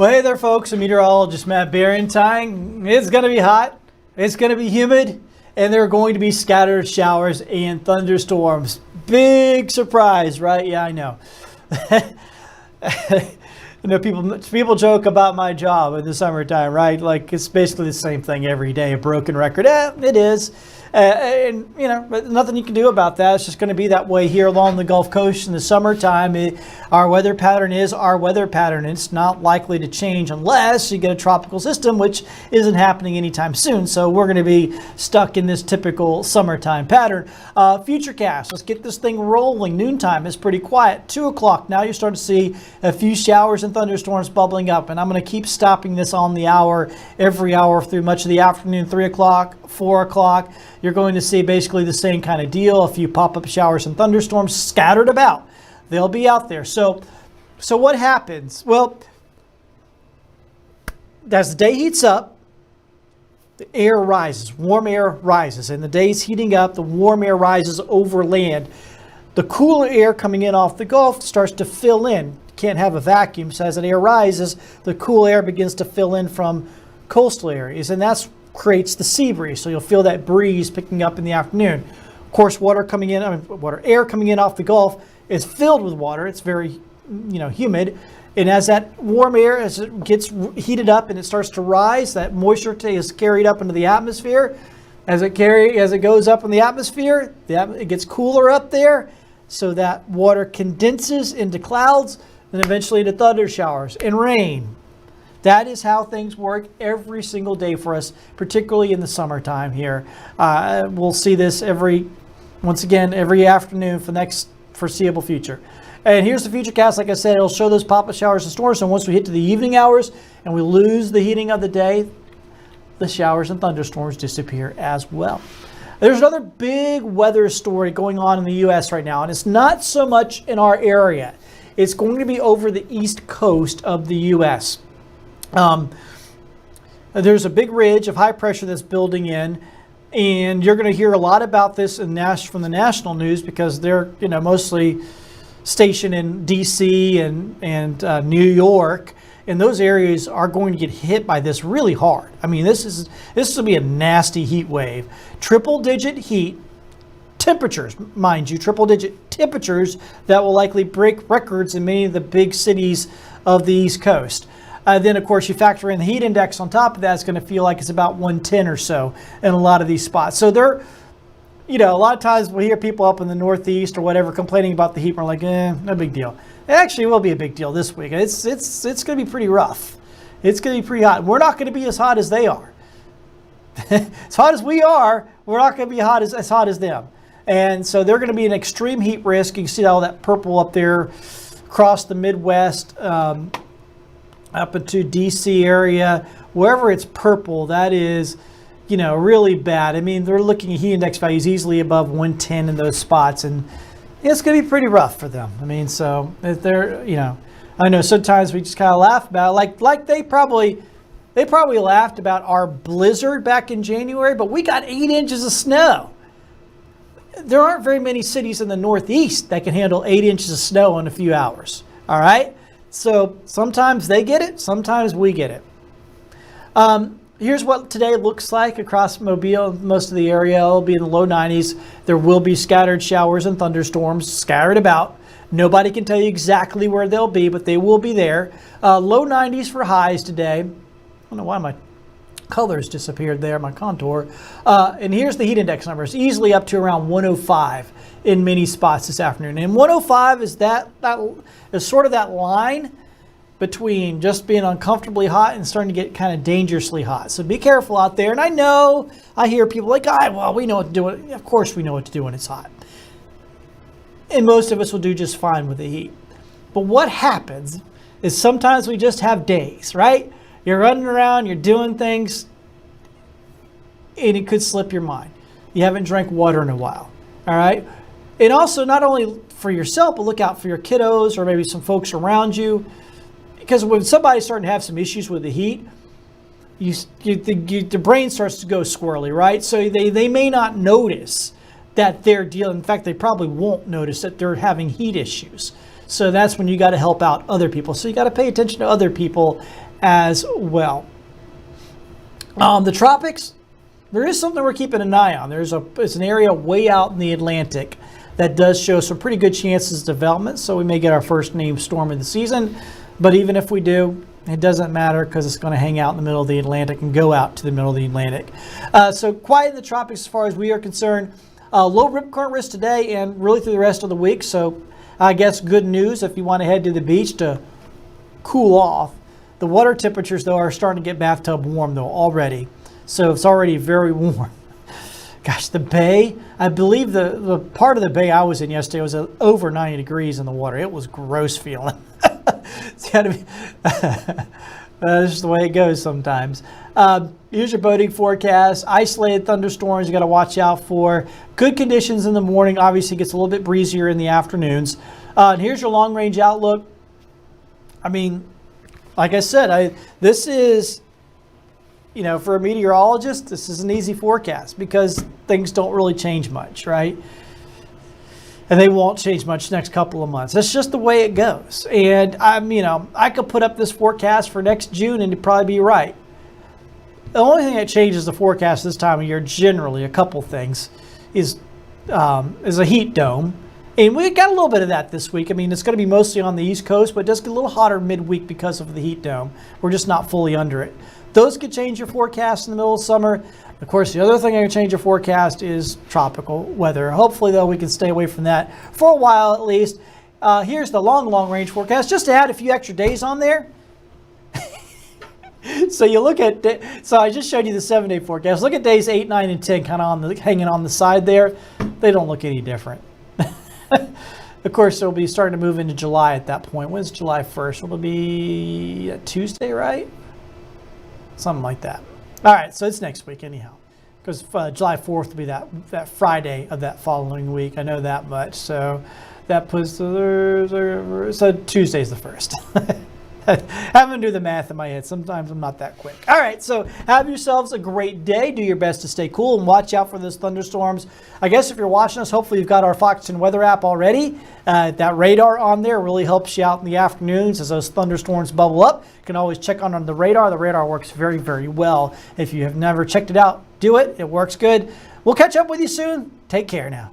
Well, hey there, folks. I'm meteorologist Matt Barentine. It's going to be hot. It's going to be humid. And there are going to be scattered showers and thunderstorms. Big surprise, right? Yeah, I know. People joke about my job in the summertime, right? Like, it's basically the same thing every day, a broken record. It is. And, but nothing you can do about that. It's just going to be that way here along the Gulf Coast in the summertime. Our weather pattern is our weather pattern. It's not likely to change unless you get a tropical system, which isn't happening anytime soon. So we're going to be stuck in this typical summertime pattern. Futurecast, let's get this thing rolling. Noontime is pretty quiet. 2 o'clock, now you start to see a few showers and thunderstorms bubbling up. And I'm going to keep stopping this on the hour, every hour through much of the afternoon. 3 o'clock, 4 o'clock. You're going to see basically the same kind of deal. A few pop-up showers and thunderstorms scattered about. They'll be out there. So what happens? Well, as the day heats up, the air rises. Warm air rises. And the day's heating up, the warm air rises over land. The cooler air coming in off the Gulf starts to fill in. You can't have a vacuum. So as the air rises, the cool air begins to fill in from coastal areas. And that's creates the sea breeze, so you'll feel that breeze picking up in the afternoon. Of course, air coming in off the Gulf is filled with water. It's very, humid, and as that warm air, as it gets heated up and it starts to rise, that moisture is carried up into the atmosphere. As it goes up in the atmosphere, it gets cooler up there, so that water condenses into clouds, and eventually into thunder showers and rain. That is how things work every single day for us, particularly in the summertime here. We'll see this every afternoon for the next foreseeable future. And here's the Futurecast. Like I said, it'll show those pop-up showers and storms. And once we hit to the evening hours and we lose the heating of the day, the showers and thunderstorms disappear as well. There's another big weather story going on in the U.S. right now, and it's not so much in our area. It's going to be over the east coast of the U.S. There's a big ridge of high pressure that's building in, and you're going to hear a lot about this from the national news because they're mostly stationed in D.C. and New York, and those areas are going to get hit by this really hard. I mean, this will be a nasty heat wave. Triple-digit heat temperatures, mind you, triple-digit temperatures that will likely break records in many of the big cities of the East Coast. Then, of course, you factor in the heat index on top of that. It's going to feel like it's about 110 or so in a lot of these spots. So a lot of times we hear people up in the Northeast or whatever complaining about the heat. We're like, no big deal. It actually will be a big deal this week. It's going to be pretty rough. It's going to be pretty hot. We're not going to be as hot as they are. As hot as we are, we're not going to be as hot as them. And so they're going to be an extreme heat risk. You can see all that purple up there across the Midwest, up into D.C. area, wherever it's purple, that is, really bad. I mean, they're looking at heat index values easily above 110 in those spots, and it's going to be pretty rough for them. I mean, so they're, I know sometimes we just kind of laugh about it, like they probably laughed about our blizzard back in January, but we got 8 inches of snow. There aren't very many cities in the Northeast that can handle 8 inches of snow in a few hours. All right. So sometimes they get it, sometimes we get it. Here's what today looks like across Mobile. Most of the area will be in the low 90s. There will be scattered showers and thunderstorms scattered about. Nobody can tell you exactly where they'll be, but they will be there. Low 90s for highs today. I don't know why my colors disappeared there, my contour. And here's the heat index numbers, easily up to around 105 in many spots this afternoon. And 105 is that is sort of that line between just being uncomfortably hot and starting to get kind of dangerously hot. So be careful out there. And I hear people like, well, we know what to do. Of course we know what to do when it's hot. And most of us will do just fine with the heat. But what happens is sometimes we just have days, right? You're running around, you're doing things, and it could slip your mind. You haven't drank water in a while, all right? And also, not only for yourself, but look out for your kiddos or maybe some folks around you. Because when somebody's starting to have some issues with the heat, the brain starts to go squirrely, right? So they may not notice that they're dealing. In fact, they probably won't notice that they're having heat issues. So that's when you got to help out other people. So you got to pay attention to other people as well. The tropics, there is something we're keeping an eye on. It's an area way out in the Atlantic that does show some pretty good chances of development, so we may get our first named storm of the season. But even if we do, it doesn't matter because it's going to hang out in the middle of the Atlantic and go out to the middle of the Atlantic. So quiet in the tropics as far as we are concerned. Low rip current risk today and really through the rest of the week. So I guess good news if you want to head to the beach to cool off. The water temperatures, though, are starting to get bathtub warm, though, already. So it's already very warm. Gosh, the bay, I believe the part of the bay I was in yesterday was over 90 degrees in the water. It was gross feeling. It's got to be, that's just the way it goes sometimes. Here's your boating forecast. Isolated thunderstorms you got to watch out for. Good conditions in the morning. Obviously, it gets a little bit breezier in the afternoons. And here's your long-range outlook. I mean, like I said, this is, for a meteorologist, this is an easy forecast because things don't really change much, right? And they won't change much next couple of months. That's just the way it goes. And I could put up this forecast for next June and it'd probably be right. The only thing that changes the forecast this time of year, generally, a couple things, is a heat dome. And we got a little bit of that this week. I mean, it's going to be mostly on the East Coast, but it does get a little hotter midweek because of the heat dome. We're just not fully under it. Those could change your forecast in the middle of summer. Of course, the other thing that can change your forecast is tropical weather. Hopefully, though, we can stay away from that for a while at least. Here's the long range forecast. Just to add a few extra days on there. So you look at, so I just showed you the 7-day forecast. Look at days 8, 9, and 10 kind of hanging on the side there. They don't look any different. Of course, it'll be starting to move into July at that point. When's July 1st? It'll be a Tuesday, right? Something like that. All right, so it's next week anyhow, because July 4th will be that Friday of that following week. I know that much. So that puts so Tuesday's the 1st. Having to do the math in my head. Sometimes I'm not that quick. All right, so have yourselves a great day. Do your best to stay cool and watch out for those thunderstorms. I guess if you're watching us, hopefully you've got our Fox 10 weather app already. That radar on there really helps you out in the afternoons as those thunderstorms bubble up. You can always check on the radar. The radar works very, very well. If you have never checked it out, do it. It works good. We'll catch up with you soon. Take care now.